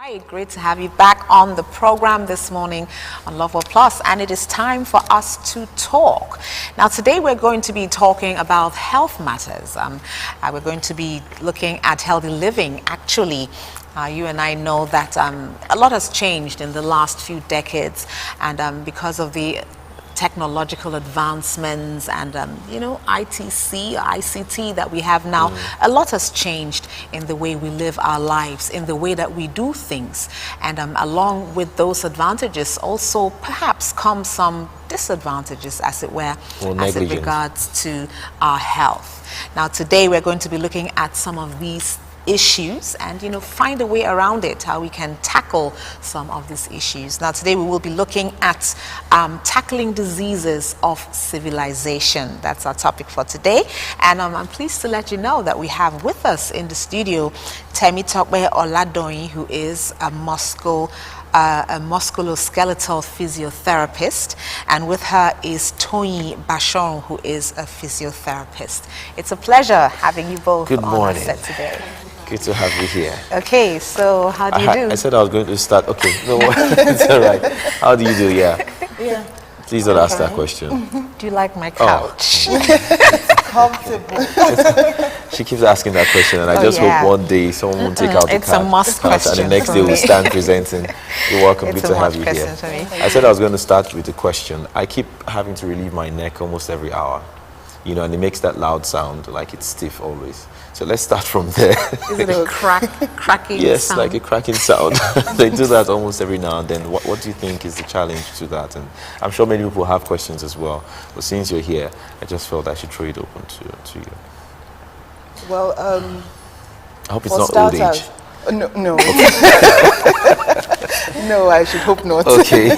Hi, great to have you back on the program this morning on Love World Plus, and it is time for us to talk. Now, today we're going to be talking about health matters. We're going to be looking at healthy living. Actually, you and I know that a lot has changed in the last few decades, and because of the technological advancements and ICT that we have now, a lot has changed in the way we live our lives, in the way that we do things, and along with those advantages also perhaps come some disadvantages, as it were, as it regards to our health. Now today we're going to be looking at some of these issues and find a way around it, how we can tackle some of these issues. Now today we will be looking at tackling diseases of civilization. That's our topic for today, and I'm pleased to let you know that we have with us in the studio Temitope Oladoyin, who is a musculoskeletal physiotherapist, and with her is Toyin Bashorun, who is a physiotherapist. It's a pleasure having you both on our set today. Good to have you here. Okay, so how do you do? I said I was going to start. Okay, no, it's all right. How do you do? Yeah. Please don't ask that question. Do you like my couch? Comfortable. She keeps asking that question, and I just hope one day someone will take out the couch. It's a must question. And the next day we'll stand presenting. You're welcome. Good to have you here. I said I was going to start with a question. I keep having to relieve my neck almost every hour, and it makes that loud sound, like it's stiff always. So let's start from there. Is it a cracking yes, sound? like a cracking sound. They do that almost every now and then. What do you think is the challenge to that? And I'm sure many people have questions as well. But since you're here, I just felt I should throw it open to you. Well, I hope it's not old age. No. No, I should hope not. Okay.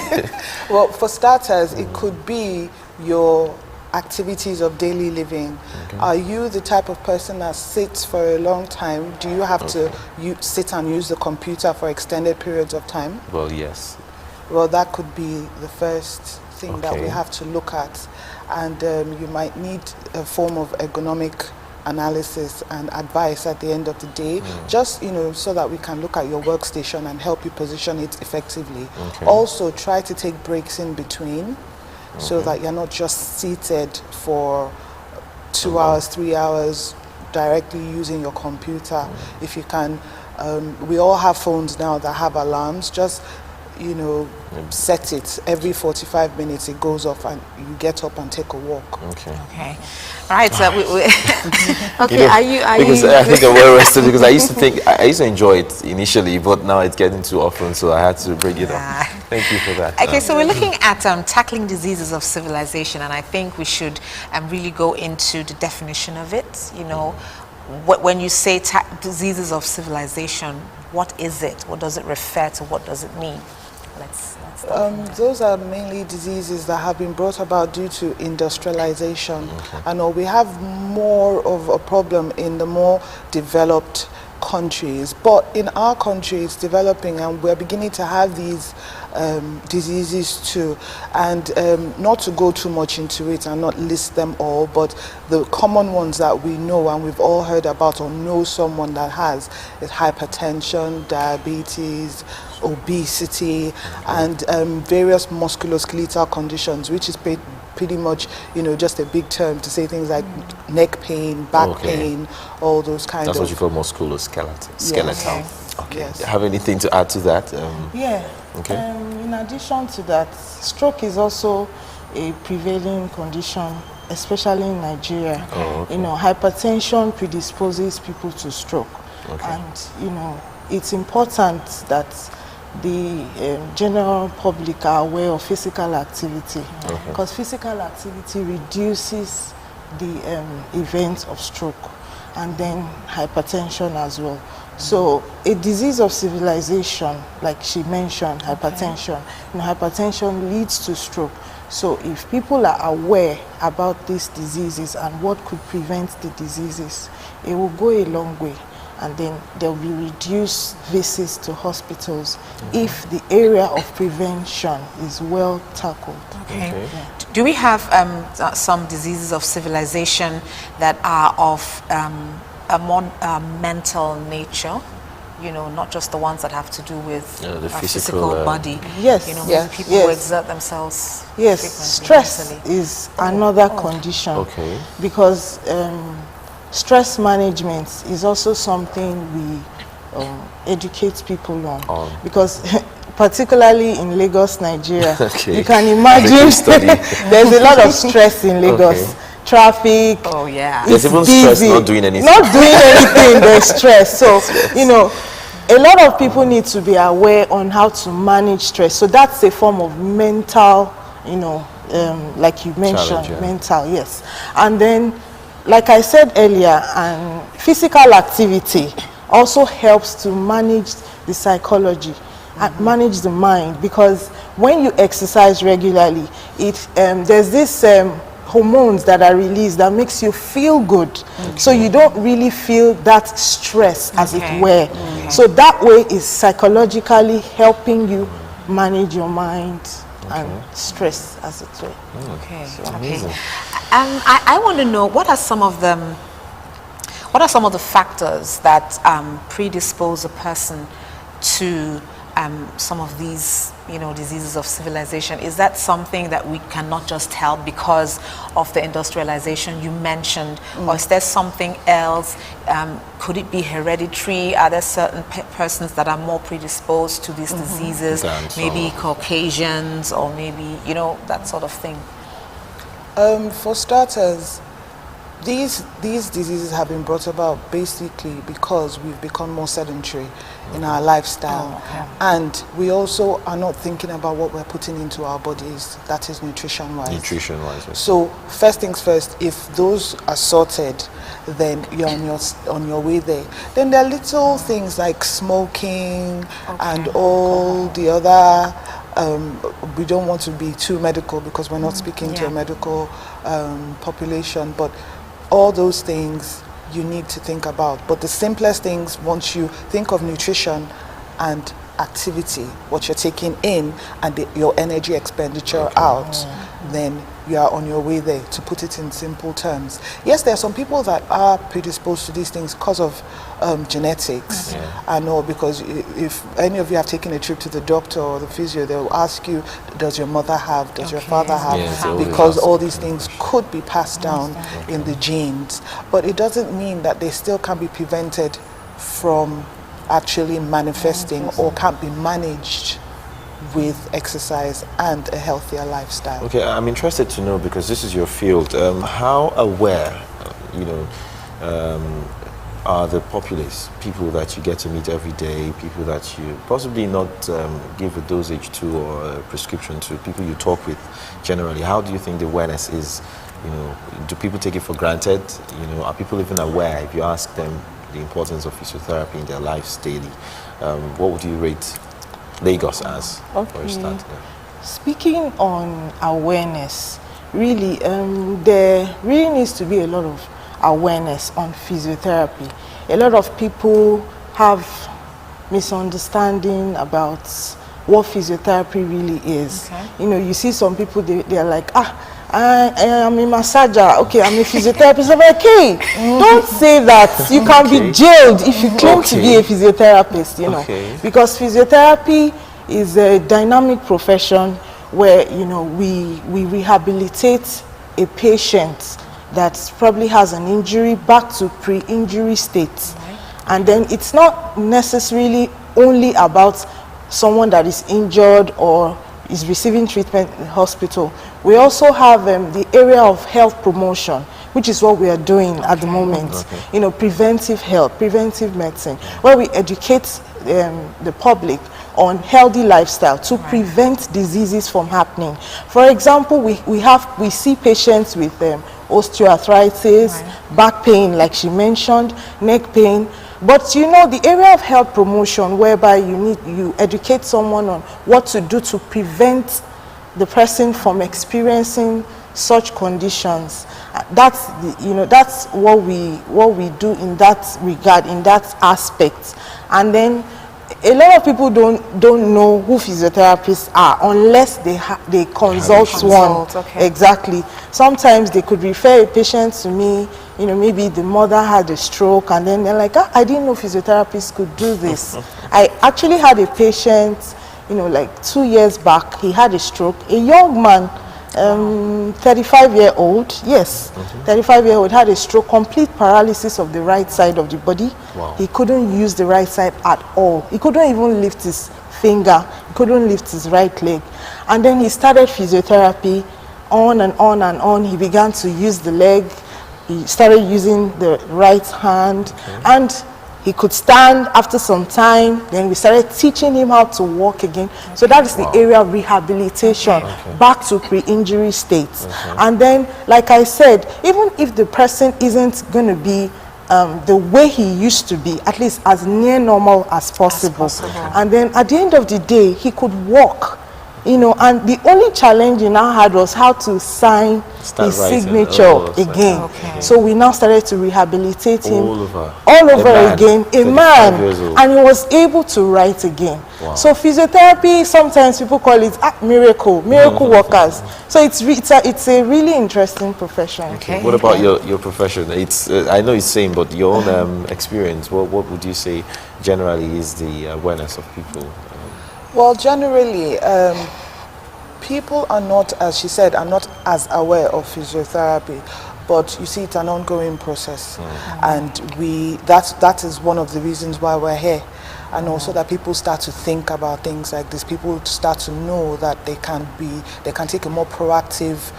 Well, for starters, it could be your activities of daily living. Okay. Are you the type of person that sits for a long time? Do you have to sit and use the computer for extended periods of time? Well, yes. Well, that could be the first thing that we have to look at. And you might need a form of ergonomic analysis and advice at the end of the day, just so that we can look at your workstation and help you position it effectively. Okay. Also, try to take breaks in between, so that you're not just seated for 2 hours, 3 hours, directly using your computer. If you can, we all have phones now that have alarms. Just set it every 45 minutes. It goes off, and you get up and take a walk. Okay. All right. So okay. Are you? Because I think I'm well rested. Because I used to enjoy it initially, but now it's getting too often, so I had to bring it up. Thank you for that. Okay, so we're looking at tackling diseases of civilization, and I think we should really go into the definition of it. When you say diseases of civilization, what is it? What does it refer to? What does it mean? Let's those are mainly diseases that have been brought about due to industrialization. I know we have more of a problem in the more developed countries, but in our country it's developing, and we're beginning to have these diseases too. And not to go too much into it and not list them all, but the common ones that we know and we've all heard about or know someone that has is hypertension, diabetes, obesity, and various musculoskeletal conditions, which is pretty much just a big term to say things like neck pain, back pain, all those kinds of. That's what you call musculoskeletal. Skeletal. Okay. Yes. Do you have anything to add to that? Okay. In addition to that, stroke is also a prevailing condition, especially in Nigeria. Hypertension predisposes people to stroke, and it's important that the general public are aware of physical activity, because physical activity reduces the event of stroke and then hypertension as well. So a disease of civilization, like she mentioned, hypertension, hypertension leads to stroke. So if people are aware about these diseases and what could prevent the diseases, it will go a long way. And then there will be reduced visits to hospitals if the area of prevention is well tackled. Okay. Do we have some diseases of civilization that are of a more mental nature? you know, not just the ones that have to do with the our physical body. Yes. You know, Yes. people who exert themselves. Yes, stress mentally. is another condition. Okay. Because stress management is also something we educate people on. Because particularly in Lagos, Nigeria, you can imagine there's a lot of stress in Lagos. Traffic. Oh yeah. There's even stress not doing anything. Not doing anything, there's stress. So, you know, a lot of people need to be aware on how to manage stress. So that's a form of mental, you know, like you mentioned, mental, yes. And then, like I said earlier, and physical activity also helps to manage the psychology and manage the mind, because when you exercise regularly, there's this hormones that are released that makes you feel good. So you don't really feel that stress, as it were. So that way is psychologically helping you manage your mind and stress, as it were. Okay. I want to know, what are some of the factors that predispose a person to some of these, you know, diseases of civilization? Is that something that we cannot just help because of the industrialization you mentioned, or is there something else? Could it be hereditary? Are there certain persons that are more predisposed to these diseases? Maybe Caucasians, or maybe, you know, that sort of thing. For starters, these diseases have been brought about basically because we've become more sedentary in our lifestyle, and we also are not thinking about what we're putting into our bodies, that is nutrition-wise. So first things first, if those are sorted, then you're on your way there. Then there are little things like smoking and all the other, we don't want to be too medical because we're not speaking to a medical population, but all those things you need to think about. But the simplest things, once you think of nutrition and activity, what you're taking in and your energy expenditure out, then you are on your way there, to put it in simple terms. Yes, there are some people that are predisposed to these things because of genetics. I know, because if any of you have taken a trip to the doctor or the physio, they'll ask you, does your mother have, does your father have? Because all these things could be passed down in the genes. But it doesn't mean that they still can be prevented from actually manifesting or can't be managed with exercise and a healthier lifestyle. Okay, I'm interested to know, because this is your field, how aware, you know, are the populace, people that you get to meet every day, people that you possibly not give a dosage to or a prescription to, people you talk with generally? How do you think the awareness is? You know, do people take it for granted? You know, are people even aware if you ask them the importance of physiotherapy in their lives daily? What would you rate Lagos as, for a start? Speaking on awareness, really, there really needs to be a lot of awareness on physiotherapy. A lot of people have misunderstanding about what physiotherapy really is. You know, you see some people, they are like, I am a massager, okay, I'm a physiotherapist. I'm like, okay, don't say that. You can be jailed if you claim to be a physiotherapist, you know, because physiotherapy is a dynamic profession where, you know, we rehabilitate a patient that probably has an injury back to pre-injury state. And then it's not necessarily only about someone that is injured or is receiving treatment in the hospital. We also have the area of health promotion, which is what we are doing at the moment. You know, preventive health, preventive medicine, where we educate the public on healthy lifestyle to prevent diseases from happening. For example, we see patients with osteoarthritis, back pain, like she mentioned, neck pain. But you know, the area of health promotion, whereby you educate someone on what to do to prevent the person from experiencing such conditions. That's that's what we do in that regard, in that aspect. And then a lot of people don't know who physiotherapists are unless they consult one. Okay. Exactly. Sometimes they could refer a patient to me, you know, maybe the mother had a stroke and then they're like, I didn't know physiotherapists could do this. I actually had a patient, you know, like 2 years back. He had a stroke, a young man, 35-year-old, yes, 35-year-old, had a stroke, complete paralysis of the right side of the body. Wow. He couldn't use the right side at all. He couldn't even lift his finger. He couldn't lift his right leg. And then he started physiotherapy on and on and on. He began to use the leg. He started using the right hand, and he could stand after some time. Then we started teaching him how to walk again. So that is the area of rehabilitation, back to pre-injury states. And then, like I said, even if the person isn't going to be the way he used to be, at least as near normal as possible. And then at the end of the day, he could walk. You know, and the only challenge he now had was how to sign his signature again. So we now started to rehabilitate him all over again, a man, and he was able to write again. So physiotherapy, sometimes people call it miracle workers. So it's a really interesting profession. What about your profession? It's I know it's same, but your own experience. What would you say generally is the awareness of people? Well, generally, people are not, as she said, are not as aware of physiotherapy. But you see, it's an ongoing process, and that is one of the reasons why we're here, and also that people start to think about things like this. People start to know that they can take a more proactive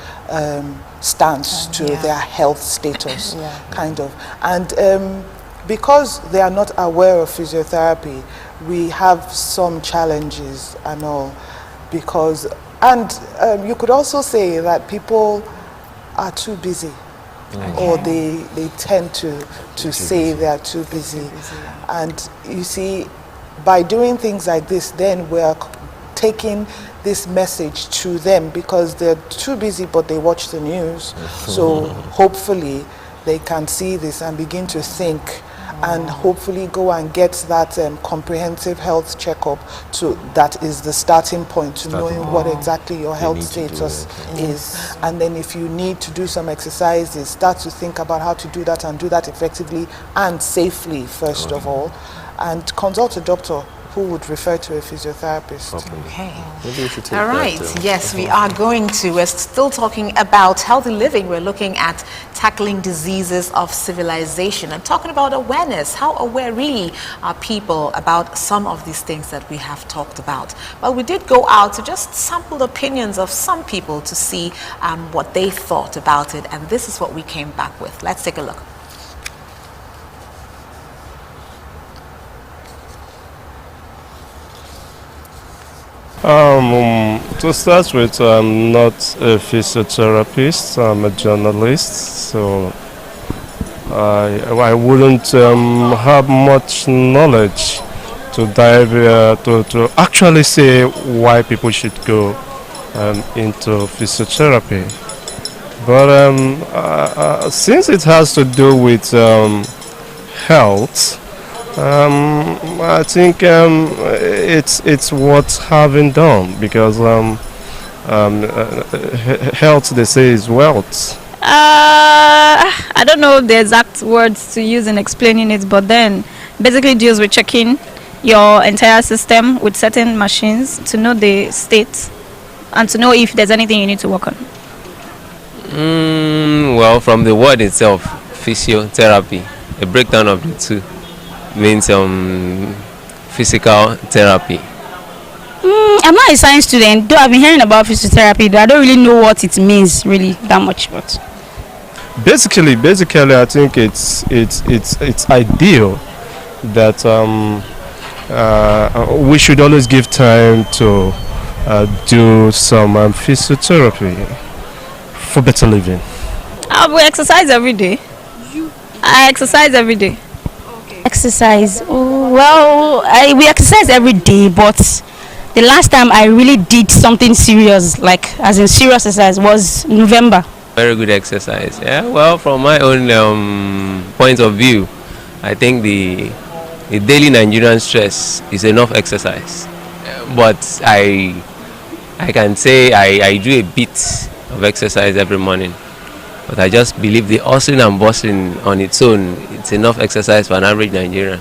stance to their health status, kind of, and because they are not aware of physiotherapy, we have some challenges and all, because, and you could also say that people are too busy, or they tend to say they are too busy. And you see, by doing things like this, then we're taking this message to them, because they're too busy, but they watch the news. So hopefully they can see this and begin to think, and hopefully go and get that comprehensive health checkup. That is the starting point to knowing what exactly your health status is. And then if you need to do some exercises, start to think about how to do that, and do that effectively and safely, first of all. And consult a doctor who would refer to a physiotherapist. Maybe we should take All right, yes, we are going to. We're still talking about healthy living. We're looking at tackling diseases of civilization and talking about awareness. How aware really are people about some of these things that we have talked about? Well, we did go out to just sample the opinions of some people to see what they thought about it, and this is what we came back with. Let's take a look. To start with, I'm not a physiotherapist, I'm a journalist, so I wouldn't have much knowledge to dive to actually say why people should go into physiotherapy. But since it has to do with health, I think it's worth having done, because health, they say, is wealth. I don't know the exact words to use in explaining it, but then basically deals with checking your entire system with certain machines to know the state and to know if there's anything you need to work on. Well, from the word itself, physiotherapy, a breakdown of the two means physical therapy. I'm not a science student, though I've been hearing about physiotherapy, though I don't really know what it means really that much. But basically, I think it's ideal that we should always give time to do some physiotherapy for better living. We exercise every day. I exercise every day. Exercise. Well, we exercise every day, but the last time I really did something serious, like as in serious exercise, was November. Very good exercise. Yeah. Well, from my own point of view, I think the a daily Nigerian stress is enough exercise. But I can say I do a bit of exercise every morning. But I just believe the hustling and bustling on its own, it's enough exercise for an average Nigerian.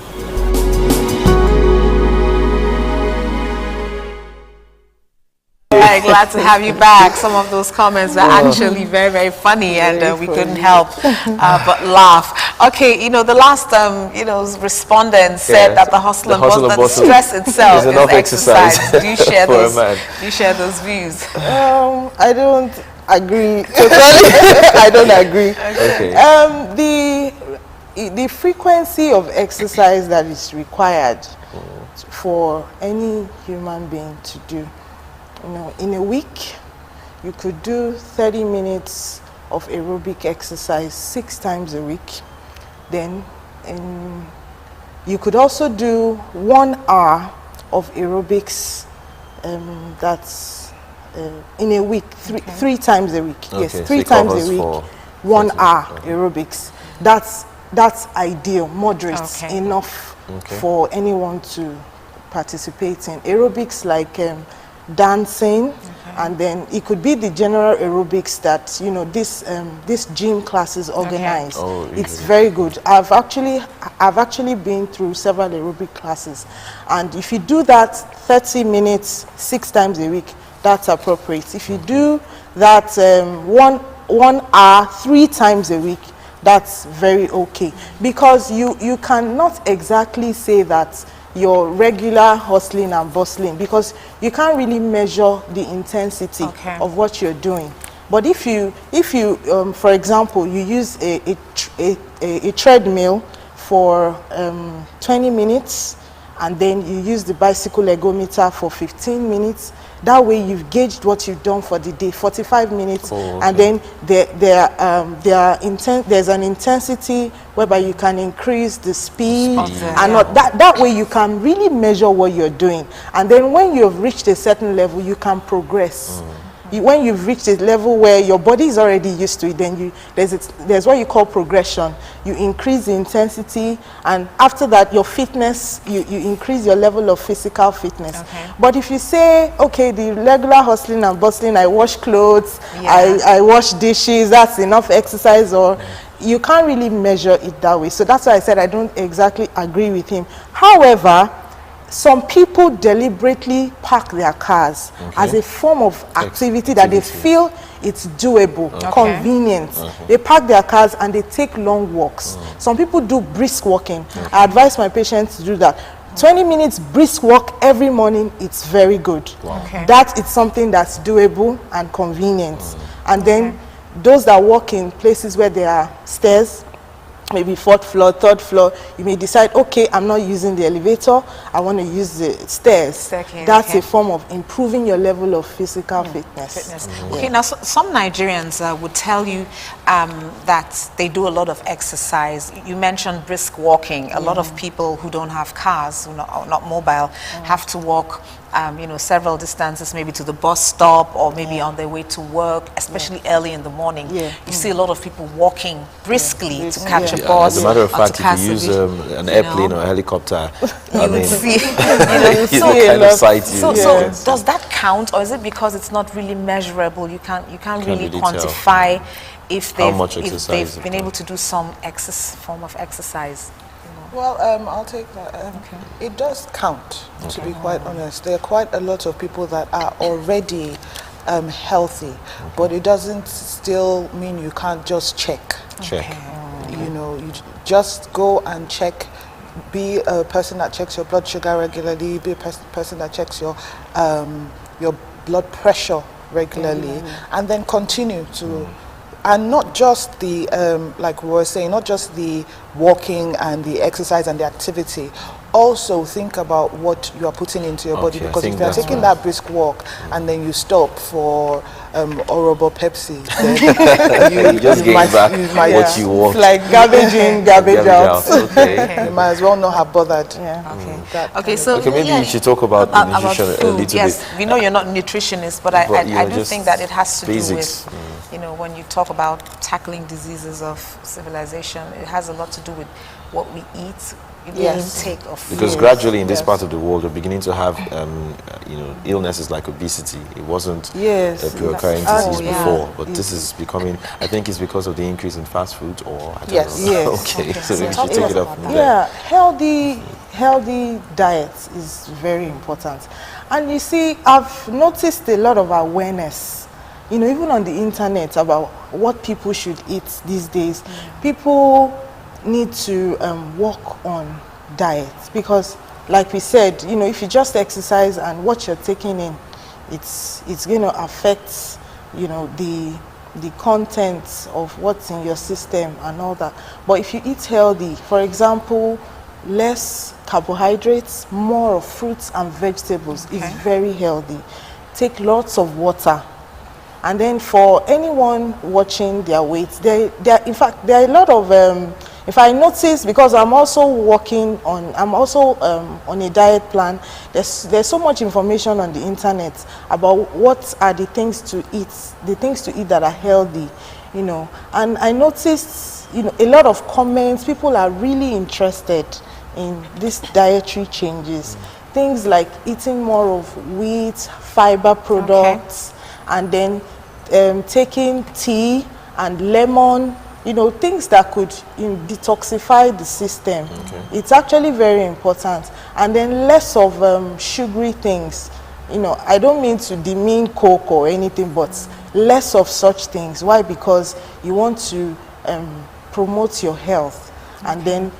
Glad to have you back. Some of those comments are actually very, very funny, and we couldn't help but laugh. Okay, the last respondent said that the hustle and bustle, stress itself is exercise. Do you share those? Do you share those views? I don't agree totally. I don't agree. Okay. The frequency of exercise that is required for any human being to do, in a week, you could do 30 minutes of aerobic exercise 6 times a week. Then you could also do 1 hour of aerobics. That's in a week, three times a week. Okay. Yes, 3 times a week, 1 hour aerobics. That's ideal, moderate enough for anyone to participate in. Aerobics like dancing, and then it could be the general aerobics that this gym classes organize. It's very good. I've actually been through several aerobic classes, and if you do that 30 minutes 6 times a week, that's appropriate. If you do that 1 hour 3 times a week, that's very okay, because you cannot exactly say that your regular hustling and bustling, because you can't really measure the intensity of what you're doing. But if you for example, you use a treadmill for 20 minutes, and then you use the bicycle ergometer for 15 minutes, that way you've gauged what you've done for the day, 45 minutes, and then there's an intensity whereby you can increase the speed, and that way you can really measure what you're doing. And then when you've reached a certain level, you can progress. When you've reached a level where your body is already used to it, then there's what you call progression. You increase the intensity, and after that, your fitness, you increase your level of physical fitness. But if you say, okay, the regular hustling and bustling, I wash clothes, I wash dishes, that's enough exercise, or you can't really measure it that way. So that's why I said I don't exactly agree with him. However, some people deliberately park their cars as a form of activity that they feel it's doable, convenient. They park their cars and they take long walks. Some people do brisk walking. I advise my patients to do that. 20 minutes brisk walk every morning, it's very good. That is something that's doable and convenient. And then those that walk in places where there are stairs, maybe 4th floor, 3rd floor, you may decide, okay, I'm not using the elevator, I want to use the stairs. That's a form of improving your level of physical fitness. Okay, now some Nigerians would tell you that they do a lot of exercise. You mentioned brisk walking. A lot of people who don't have cars, who are not mobile, have to walk several distances, maybe to the bus stop, or maybe on their way to work, especially early in the morning. You see a lot of people walking briskly to catch a bus. As a matter of fact, if you use an airplane or a helicopter, you would see. So does that count, or is it because it's not really measurable? You can't really quantify if they've been able to do some form of exercise? Well, I'll take that. It does count, to be quite honest. There are quite a lot of people that are already healthy, but it doesn't still mean you can't just check. You just go and check. Be a person that checks your blood sugar regularly. Be a person that checks your blood pressure regularly, and then continue to. And not just the, like we were saying, not just the walking and the exercise and the activity. Also think about what you are putting into your body, because if you are taking that brisk walk and then you stop for horrible Pepsi, then you just get back what you want. It's like garbage in, garbage out. You might as well not have bothered. So maybe you should talk about nutrition a little bit. Yes, we know you're not a nutritionist, but I do think that it has to do with, when you talk about tackling diseases of civilization, it has a lot to do with what we eat, in the intake of food. Because gradually in this part of the world, we're beginning to have, illnesses like obesity. It wasn't a pre-occurring disease before, but this is becoming, I think it's because of the increase in fast food, or I don't know. Okay, so maybe we should take it up from there. Healthy diet is very important. And you see, I've noticed a lot of awareness, even on the internet, about what people should eat these days. People need to work on diet, because like we said, if you just exercise and what you're taking in, it's going to affect the contents of what's in your system and all that. But if you eat healthy, for example, less carbohydrates, more of fruits and vegetables, is very healthy. Take lots of water. And then for anyone watching their weight, in fact, there are a lot of, if I notice, because I'm also on a diet plan, there's so much information on the internet about what are the things to eat that are healthy, and I noticed, a lot of comments, people are really interested in these dietary changes, things like eating more of wheat, fiber products, and then taking tea and lemon, things that could detoxify the system. It's actually very important. And then less of sugary things. I don't mean to demean Coke or anything, but less of such things. Why? Because you want to promote your health. And then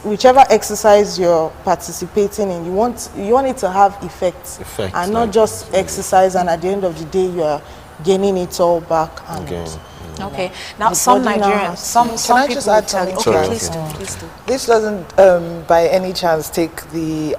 whichever exercise you're participating in, you want it to have effects and not just exercise, and at the end of the day you are gaining it all back. Okay. Now some Nigerians, some people will tell you. Okay, please do. This doesn't, by any chance, take the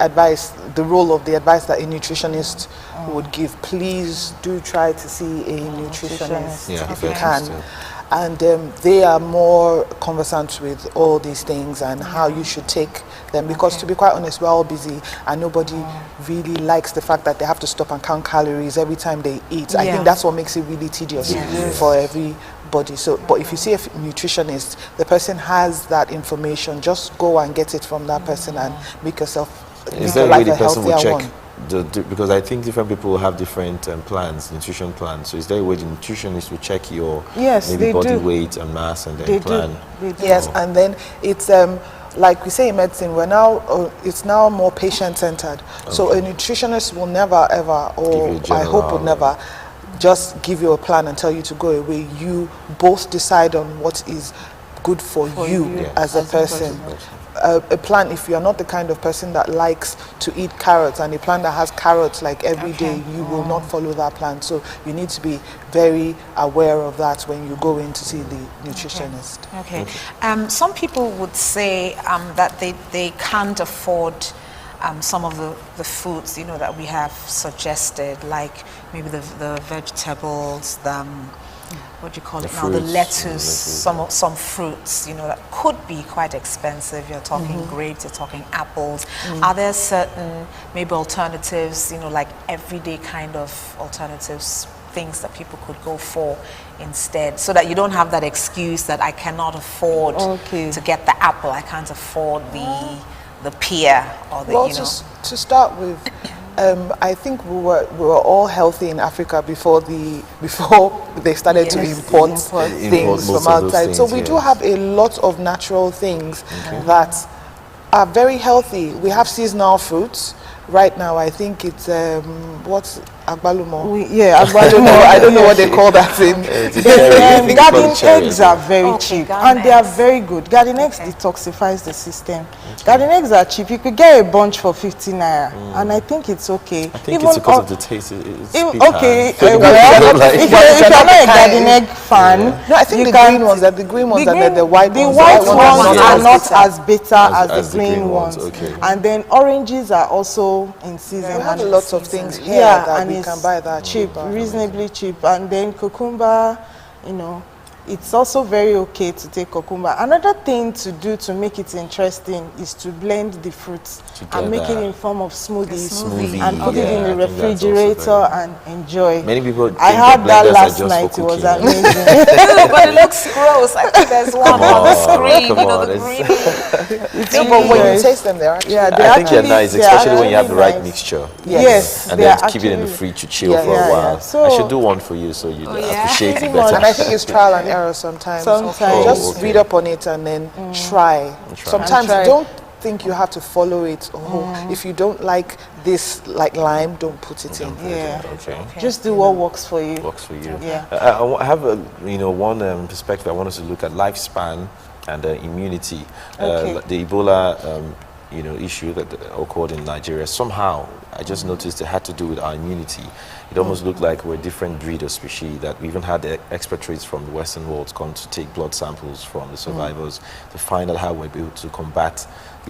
role of the advice that a nutritionist would give. Please do try to see a nutritionist if you can. And they are more conversant with all these things and how you should take them, because to be quite honest, we're all busy and nobody really likes the fact that they have to stop and count calories every time they eat. I think that's what makes it really tedious for everybody. So, but if you see a nutritionist, the person has that information, just go and get it from that person and make yourself Is there a way the person will check? Because I think different people have different plans, nutrition plans. So is there a way the nutritionist will check your maybe body weight and mass and then plan? Yes, and then it's like we say in medicine, it's now more patient-centered. So a nutritionist will never ever, or I hope would never, just give you a plan and tell you to go away. You both decide on what is good for you as a person. A plan, if you're not the kind of person that likes to eat carrots, and a plan that has carrots like every day, you will not follow that plan. So you need to be very aware of that when you go in to see the nutritionist. Some people would say that they can't afford some of the foods that we have suggested, like maybe the vegetables, what do you call it now? The lettuce, some fruits, that could be quite expensive. You're talking grapes, you're talking apples. Are there certain maybe alternatives, like everyday kind of alternatives, things that people could go for instead, so that you don't have that excuse that I cannot afford to get the apple, I can't afford the pear or the to start with, I think we were all healthy in Africa before they started to import things from outside. So we do have a lot of natural things that are very healthy. We have seasonal fruits. Right now, I think it's what's agbalumo? Agbalumo. I don't know what they call that in. Garden eggs are very cheap, and they are very good. Garden eggs detoxifies the system. Garden eggs are cheap. You could get a bunch for 50 naira, and I think it's okay. I think it's because of the taste. It's well, if you're not a garden egg fan, no, I think the green ones are the white ones. The white ones are not as bitter as the green ones, and then oranges are also in season. We have lots of things here that we can buy that cheap, reasonably cheap, and then cucumber, it's also very okay to take cucumber. Another thing to do to make it interesting is to blend the fruits and make it in form of smoothies and put it in the refrigerator and enjoy. Many people I had that last night. It was amazing. But it looks gross. I think there's one on the screen. The green. No, but when you taste them, they're actually I think they're nice, especially when you have the right mixture. Yes. And then keep it in the fridge to chill for a while. So I should do one for you so you appreciate it better. And I think it's trial and error sometimes. Just read up on it and then try. Sometimes don't think you have to follow it. If you don't like this, like lime, don't put it in. Just do what works for you. I have one perspective I want us to look at: lifespan and immunity. The Ebola issue that occurred in Nigeria, somehow I just noticed it had to do with our immunity. It almost looked like we're a different breed or species, that we even had the expatriates from the Western world come to take blood samples from the survivors to find out how we're able to combat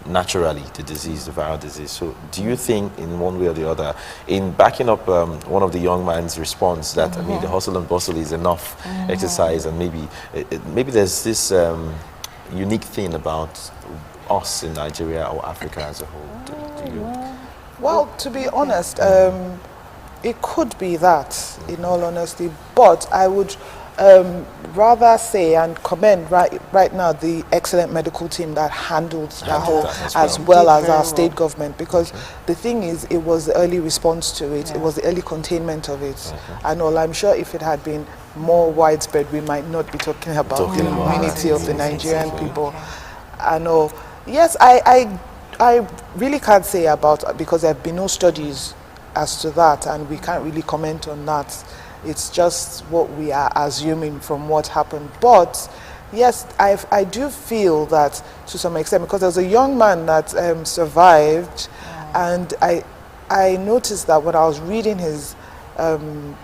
naturally the disease, the viral disease. So do you think in one way or the other, in backing up one of the young man's response that I mean the hustle and bustle is enough exercise, and maybe there's this unique thing about us in Nigeria or Africa as a whole? Do you? Well, to be honest, it could be that, in all honesty, but I would rather say and commend right now the excellent medical team that handled that whole, as well as our state government, because the thing is, it was the early response to it, it was the early containment of it, and all. I'm sure if it had been more widespread, we might not be talking about the immunity of the Nigerian people. I know. Yes, I really can't say about, because there have been no studies as to that, and we can't really comment on that. It's just what we are assuming from what happened. But yes, I do feel that to some extent, because there was a young man that survived, and I noticed that when I was reading his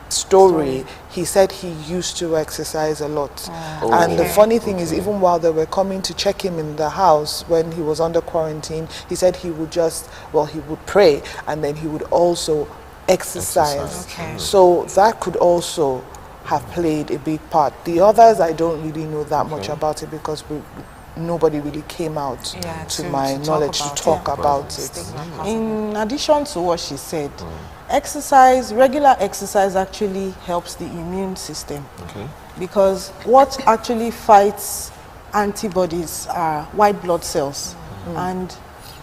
story, he said he used to exercise a lot. And the funny thing is, even while they were coming to check him in the house when he was under quarantine, he said he would he would pray, and then he would also exercise. So that could also have played a big part. The others, I don't really know that much about it, because nobody really came out, to my knowledge, to talk about it. In addition to what she said, regular exercise actually helps the immune system, because what actually fights antibodies are white blood cells, and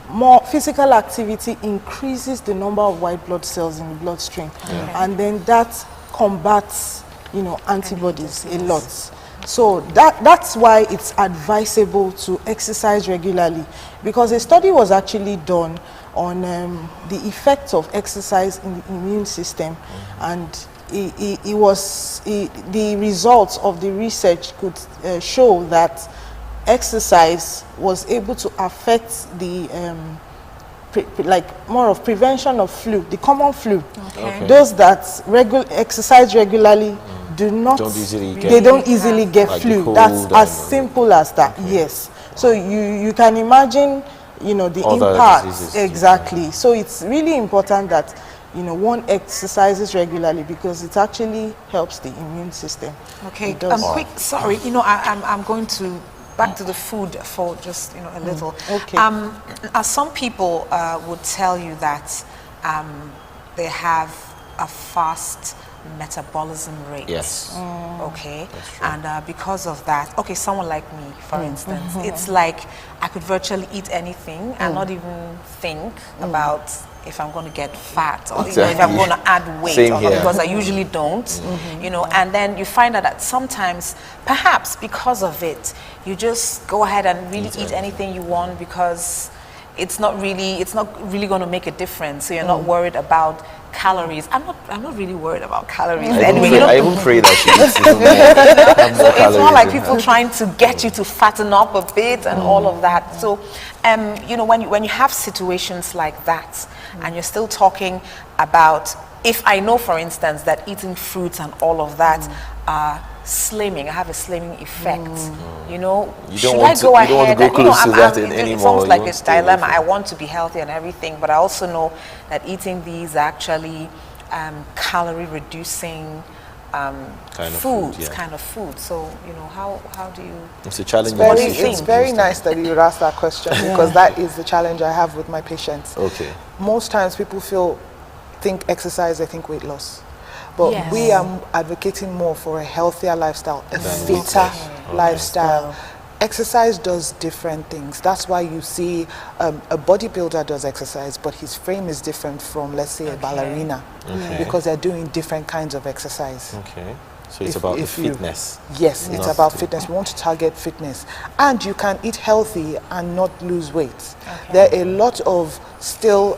more physical activity increases the number of white blood cells in the bloodstream, and then that combats antibodies a lot. So that's why it's advisable to exercise regularly, because a study was actually done on the effect of exercise in the immune system, and the results of the research could show that exercise was able to affect the more of prevention of flu, the common flu. Those that exercise regularly don't easily get flu. That's as simple as that. Yes. So you can imagine, the impact. Exactly. So it's really important that one exercises regularly, because it actually helps the immune system. Okay. Quick. Sorry. I'm going to back to the food for just a little. Some people would tell you that they have a fast metabolism rate. Yes. Okay. And because of that, someone like me, for instance, it's like I could virtually eat anything and not even think about if I'm going to get fat, or if I'm going to add weight, because I usually don't, and then you find out that sometimes, perhaps because of it, you just go ahead and really eat anything you want, because it's not really going to make a difference. So you're not worried about calories. I'm not really worried about calories anyway. I even pray that she eats even more. So it's more like people trying to get you to fatten up a bit and all of that. So, when you have situations like that, and you're still talking about, if I know, for instance, that eating fruits and all of that slimming, I have a slimming effect. Should I go ahead? It's almost like a dilemma. I want to be healthy and everything, but I also know that eating these actually calorie reducing kind of food. So, you know, how do you... It's a challenge. It's very nice that you asked that question because that is the challenge I have with my patients. Okay. Most times people think exercise, they think weight loss. But we are advocating more for a healthier lifestyle, a fitter lifestyle. Exercise does different things. That's why you see a bodybuilder does exercise, but his frame is different from, let's say, a ballerina, because they're doing different kinds of exercise. Okay. So it's about fitness. Yes, it's about fitness. We want to target fitness. And you can eat healthy and not lose weight. Okay. There are a lot of still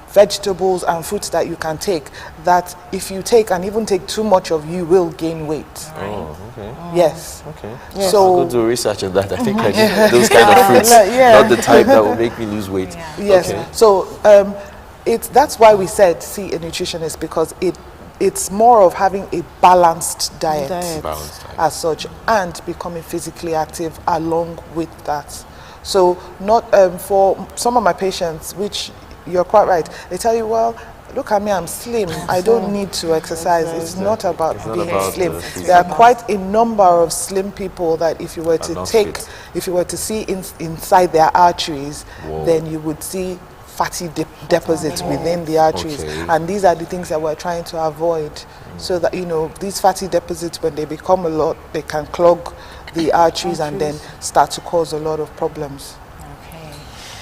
vegetables and fruits that you can take that if you take and even take too much of, you will gain weight. Oh, okay. Yes. Okay. Yes. So I'll go do research on that. I think I need those kind of fruits, not the type that will make me lose weight. Yes. Okay. So that's why we said see a nutritionist, because it's more of having a balanced diet. As such, and becoming physically active along with that. So not for some of my patients, which you're quite right, they tell you, well, look at me, I'm slim, I don't need to exercise. It's not about being slim. There are quite a number of slim people that if you were to see inside their arteries, then you would see fatty deposits within the arteries. And these are the things that we're trying to avoid. So that, you know, these fatty deposits, when they become a lot, they can clog the arteries and then start to cause a lot of problems.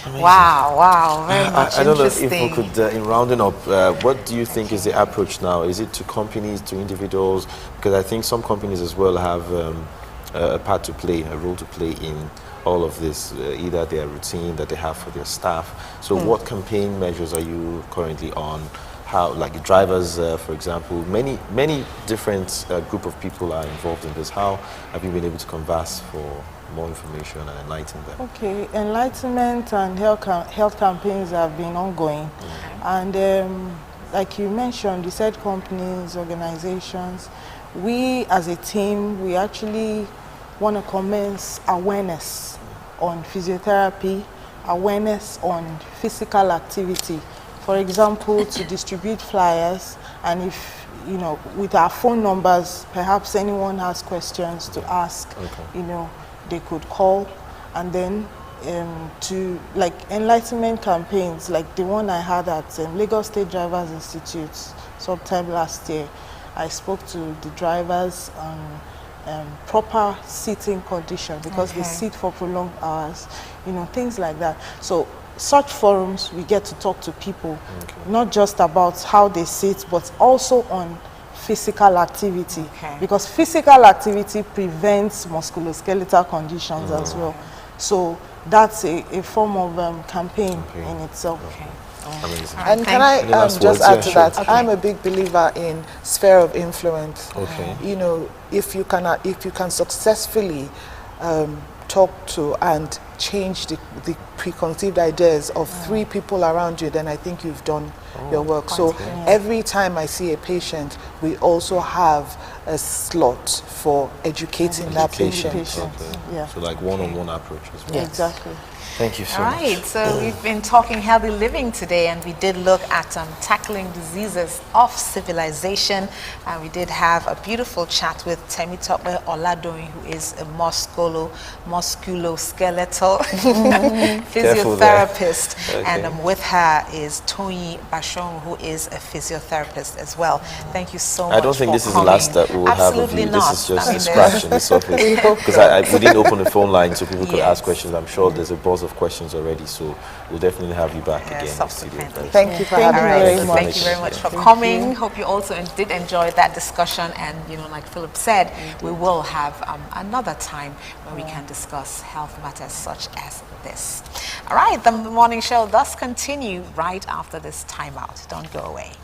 Amazing. Wow, very much I don't know if interesting. we could, in rounding up, what do you think is the approach now? Is it to companies, to individuals? Because I think some companies as well have a part to play, a role to play in all of this, either their routine that they have for their staff. So what campaign measures are you currently on? How, like drivers, for example, many different group of people are involved in this. How have you been able to converse for more information and enlighten them? Okay, enlightenment and health campaigns have been ongoing. And like you mentioned, you said companies, organizations. We as a team, we actually want to commence awareness on physiotherapy, awareness on physical activity. For example, to distribute flyers, and if, you know, with our phone numbers, perhaps anyone has questions to ask, you know, they could call. And then to like enlightenment campaigns, like the one I had at Lagos State Drivers Institute sometime last year. I spoke to the drivers on proper seating condition, because they sit for prolonged hours, you know, things like that. So such forums, we get to talk to people, not just about how they sit, but also on physical activity, because physical activity prevents musculoskeletal conditions as well. So that's a form of campaign in itself. Amazing. And can I just add to that? I'm a big believer in sphere of influence. You know, if you can successfully talk to and change the preconceived ideas of 3 people around you, then I think you've done your work. So every time I see a patient, we also have a slot for educating that patient. So like one-on-one approach as well. Exactly. Thank you so much. All right, so we've been talking healthy living today, and we did look at tackling diseases of civilization. And we did have a beautiful chat with Temitope Oladoyin, who is a musculoskeletal physiotherapist. And with her is Toyin Bashorun, who is a physiotherapist as well. Thank you so much. I don't think this is the last that we'll have of you. Not. This is just scratching the surface. Because we didn't open the phone line so people could ask questions. I'm sure there's a buzz of questions already, so we'll definitely have you back again in the studio. Thank you for having me very much. Thank you very much for coming. Hope you also did enjoy that discussion, and you know, like Philip said, we will have another time where we can discuss health matters such as this. All right, the morning show does continue right after this timeout. Don't go away.